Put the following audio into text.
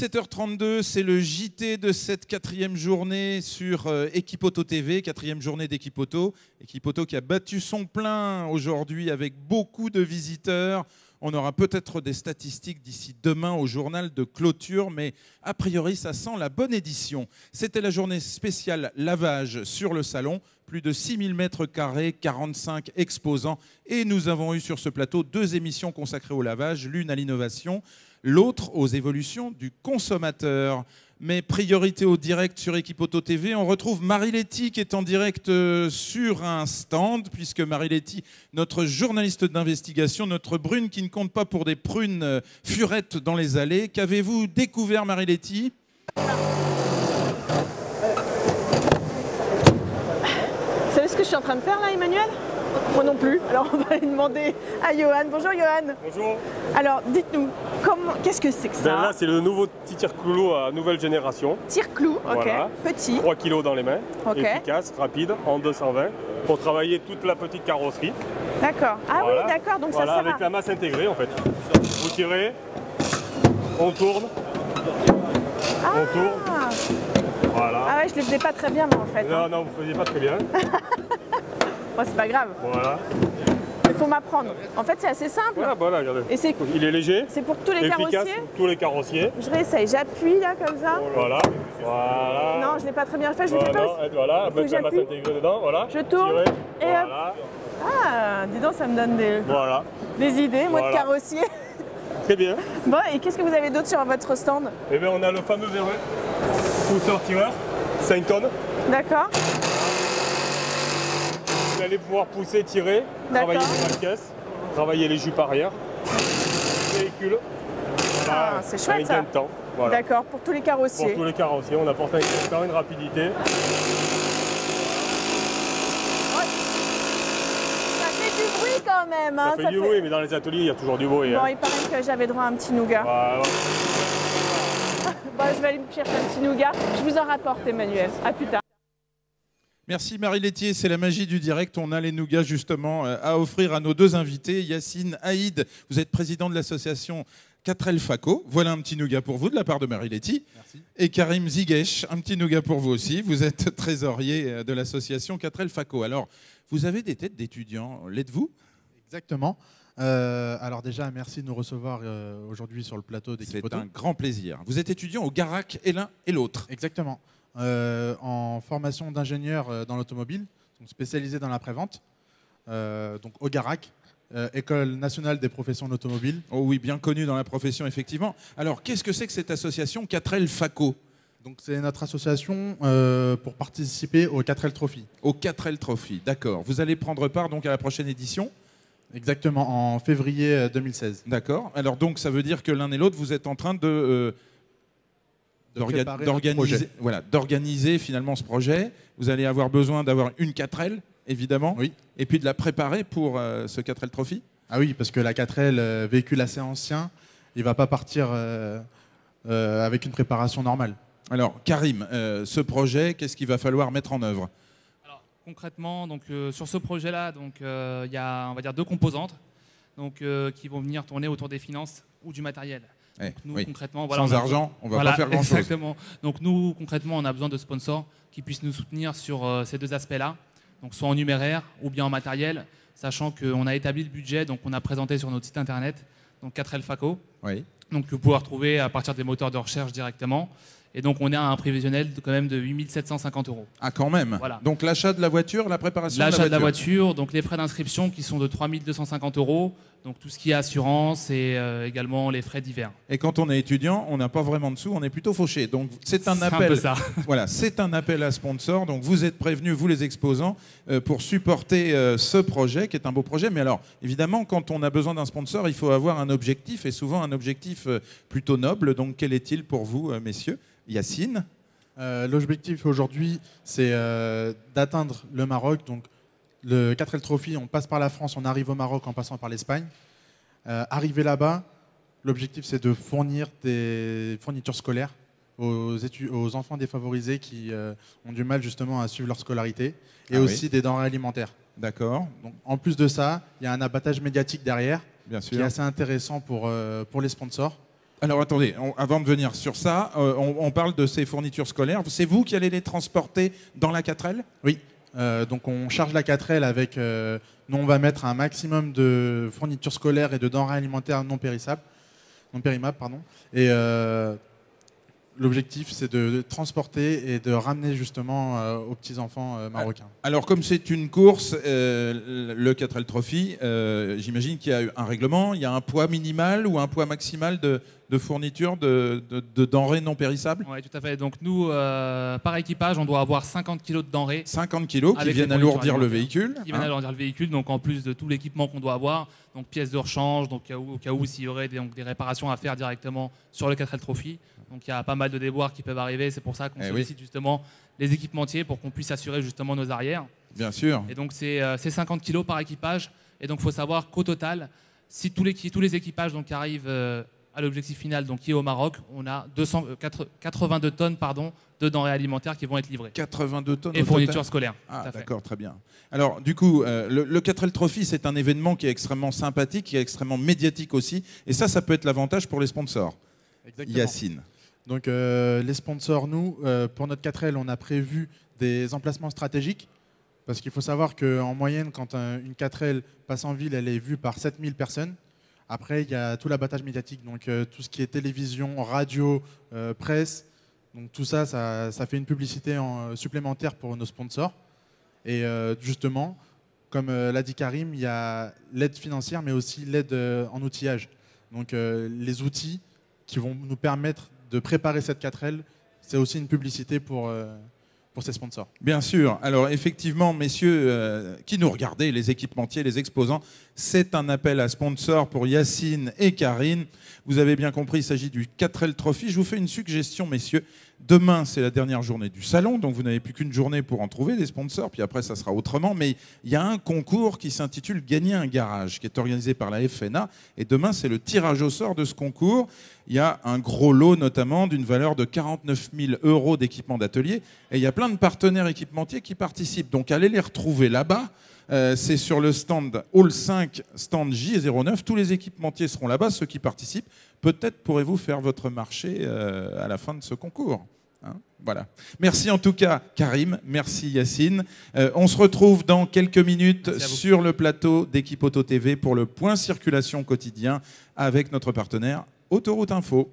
17h32, c'est le JT de cette 4e journée sur Equipoto TV, 4e journée d'Equipoto. Equipoto qui a battu son plein aujourd'hui avec beaucoup de visiteurs. On aura peut-être des statistiques d'ici demain au journal de clôture, mais a priori, ça sent la bonne édition. C'était la journée spéciale lavage sur le salon. Plus de 6000 mètres carrés, 45 exposants. Et nous avons eu sur ce plateau 2 émissions consacrées au lavage, l'une à l'innovation, l'autre aux évolutions du consommateur. Mais priorité au direct sur Equipoto TV, on retrouve Marie-Letty qui est en direct sur un stand, puisque Marie-Letty, notre journaliste d'investigation, notre brune qui ne compte pas pour des prunes furettes dans les allées. Qu'avez-vous découvert, Marie-Letty ? Vous savez ce que je suis en train de faire là, Emmanuel ? Moi non plus. Alors on va aller demander à Johan. Bonjour Johan. Bonjour. Alors dites-nous, qu'est-ce que c'est que ça ? Là c'est le nouveau petit tire-clou à nouvelle génération. Tire-clou, ok. Voilà. Petit. 3 kg dans les mains, Okay. efficace, rapide, en 220, pour travailler toute la petite carrosserie. D'accord. Ah Voilà. oui, d'accord, donc Voilà, ça sert avec à... la masse intégrée en fait. Vous tirez, on tourne, on tourne. Voilà. Ah ouais, je ne les faisais pas très bien moi en fait. Non, non, vous ne faisiez pas très bien. Bon, c'est pas grave, Voilà. il faut m'apprendre. En fait c'est assez simple. Voilà, regardez. Et c'est Il est léger, pour tous les efficace carrossiers. pour tous les carrossiers. Je réessaye, j'appuie là comme ça. Voilà, voilà. Non, je ne l'ai pas très bien fait, je ne l'ai Voilà, pas. voilà, Faut que avec la masse j'appuie. intégrée dedans, voilà. Je tourne, Tirez. et hop. Voilà, Ah, dis donc, ça me donne voilà. des idées, moi de Voilà. carrossier. Très bien. Bon, et qu'est-ce que vous avez d'autre sur votre stand? Eh bien, on a le fameux verrou, pousseur-tireur, 5 tonnes. D'accord. Vous allez pouvoir pousser, tirer, D'accord. travailler les caisses, travailler les jupes arrière, véhicule. Ah, c'est chouette, avec ça. gain de temps. Voilà. D'accord, pour tous les carrossiers. Pour tous les carrossiers, on apporte un gain de temps, une rapidité. Ça fait du bruit quand même. Hein, Ça fait du bruit, mais dans les ateliers, il y a toujours du bruit. Bon, Hein. il paraît que j'avais droit à un petit nougat. Voilà. Bon, je vais aller me chercher un petit nougat. Je vous en rapporte, Emmanuel. À plus tard. Merci Marie-Letty, c'est la magie du direct. On a les nougats justement à offrir à nos 2 invités. Yacine Haïd, vous êtes président de l'association 4L Faco. Voilà un petit nougat pour vous de la part de Marie-Letty. Merci. Et Karim Ziguesh, un petit nougat pour vous aussi. Vous êtes trésorier de l'association 4L Faco. Alors, vous avez des têtes d'étudiants, l'êtes-vous ? Exactement. Alors déjà, merci de nous recevoir aujourd'hui sur le plateau d'Equipoto. C'est un grand plaisir. Vous êtes étudiant au Garac et l'un et l'autre. Exactement. En formation d'ingénieur dans l'automobile, donc spécialisé dans la prévente, donc au Garac, École nationale des professions de l'automobile. Oh oui, bien connu dans la profession, effectivement. Alors, qu'est-ce que c'est que cette association 4L Faco ? Donc c'est notre association pour participer au 4L Trophy. Au 4L Trophy, d'accord. Vous allez prendre part donc à la prochaine édition ? Exactement, en février 2016. D'accord. Alors donc, ça veut dire que l'un et l'autre, vous êtes en train préparer notre projet. d'organiser finalement ce projet. Vous allez avoir besoin d'avoir une 4L, évidemment, Oui. et puis de la préparer pour ce 4L Trophy. Ah oui, parce que la 4L, véhicule assez ancien, il ne va pas partir avec une préparation normale. Alors, Karim, ce projet, qu'est-ce qu'il va falloir mettre en œuvre ? Alors, concrètement, donc, sur ce projet-là, il y a, on va dire, 2 composantes qui vont venir tourner autour des finances ou du matériel. Donc, nous, oui. concrètement, voilà, Sans argent, on ne va voilà, pas faire grand-chose. Exactement. Donc nous, concrètement, on a besoin de sponsors qui puissent nous soutenir sur ces 2 aspects-là, donc soit en numéraire ou bien en matériel, sachant qu'on a établi le budget, donc on a présenté sur notre site internet, donc 4L Faco, Oui. donc que vous pouvez retrouver à partir des moteurs de recherche directement. Et donc on est à un prévisionnel quand même de 8 750 €. Ah, quand même. Voilà. Donc l'achat de la voiture, la préparation L'achat de la voiture. voiture, donc les frais d'inscription qui sont de 3 250 €, donc tout ce qui est assurance et également les frais divers. Et quand on est étudiant, on n'a pas vraiment de sous, on est plutôt fauché. Donc c'est un C'est appel. un peu ça. Voilà, c'est un appel à sponsors. Donc vous êtes prévenus, vous les exposants, pour supporter ce projet qui est un beau projet. Mais alors, évidemment, quand on a besoin d'un sponsor, il faut avoir un objectif et souvent un objectif plutôt noble. Donc quel est-il pour vous, messieurs ? Yacine ? L'objectif aujourd'hui, c'est d'atteindre le Maroc. Donc, le 4L Trophy, on passe par la France, on arrive au Maroc en passant par l'Espagne. Arrivé là-bas, l'objectif, c'est de fournir des fournitures scolaires aux enfants défavorisés qui ont du mal justement à suivre leur scolarité et aussi des denrées alimentaires. D'accord. Donc, en plus de ça, il y a un abattage médiatique derrière Bien qui sûr. est assez intéressant pour les sponsors. Alors attendez, avant de venir sur ça, on parle de ces fournitures scolaires. C'est vous qui allez les transporter dans la 4L? Oui. Donc on charge la 4L avec... nous, on va mettre un maximum de fournitures scolaires et de denrées alimentaires non périssables. Non périmables, pardon. Et l'objectif, c'est de transporter et de ramener justement aux petits-enfants marocains. Alors, comme c'est une course, le 4L Trophy, j'imagine qu'il y a un règlement, il y a un poids minimal ou un poids maximal de fourniture de denrées non périssables? Oui, tout à fait. Donc nous, par équipage, on doit avoir 50 kg de denrées. 50 kilos qui avec viennent les fournitures alourdir le alimentaires. véhicule. Qui viennent alourdir le véhicule, donc en plus de tout l'équipement qu'on doit avoir, donc pièces de rechange, donc au cas où s'il y aurait des réparations à faire directement sur le 4L Trophy. Donc il y a pas mal de déboires qui peuvent arriver, c'est pour ça qu'on sollicite justement les équipementiers pour qu'on puisse assurer justement nos arrières. Bien sûr. Et donc c'est 50 kg par équipage. Et donc il faut savoir qu'au total, si tous les équipages donc, arrivent à l'objectif final, donc qui est au Maroc, on a 82 tonnes de denrées alimentaires qui vont être livrées. 82 tonnes et fournitures scolaires. Ah, d'accord, très bien. Alors, du coup, le 4L Trophy, c'est un événement qui est extrêmement sympathique, qui est extrêmement médiatique aussi. Et ça peut être l'avantage pour les sponsors. Exactement. Yacine. Donc, les sponsors, nous, pour notre 4L, on a prévu des emplacements stratégiques. Parce qu'il faut savoir qu'en moyenne, quand une 4L passe en ville, elle est vue par 7000 personnes. Après, il y a tout l'abattage médiatique, donc tout ce qui est télévision, radio, presse. Donc tout ça, ça fait une publicité supplémentaire pour nos sponsors. Et justement, comme l'a dit Karim, il y a l'aide financière, mais aussi l'aide en outillage. Donc les outils qui vont nous permettre de préparer cette 4L, c'est aussi une publicité pour ces sponsors. Bien sûr. Alors effectivement, messieurs qui nous regardez, les équipementiers, les exposants, c'est un appel à sponsors pour Yacine et Karine. Vous avez bien compris, il s'agit du 4L Trophy. Je vous fais une suggestion, messieurs. Demain, c'est la dernière journée du salon, donc vous n'avez plus qu'une journée pour en trouver des sponsors, puis après, ça sera autrement. Mais il y a un concours qui s'intitule « Gagner un garage », qui est organisé par la FNA. Et demain, c'est le tirage au sort de ce concours. Il y a un gros lot, notamment, d'une valeur de 49 000 € d'équipement d'atelier. Et il y a plein de partenaires équipementiers qui participent. Donc, allez les retrouver là-bas. C'est sur le stand Hall 5, stand J09. Tous les équipementiers seront là-bas, ceux qui participent. Peut-être pourrez-vous faire votre marché à la fin de ce concours. Hein, voilà. Merci en tout cas, Karim. Merci, Yacine. On se retrouve dans quelques minutes sur le plateau d'Équipe Auto TV pour le point circulation quotidien avec notre partenaire Autoroute Info.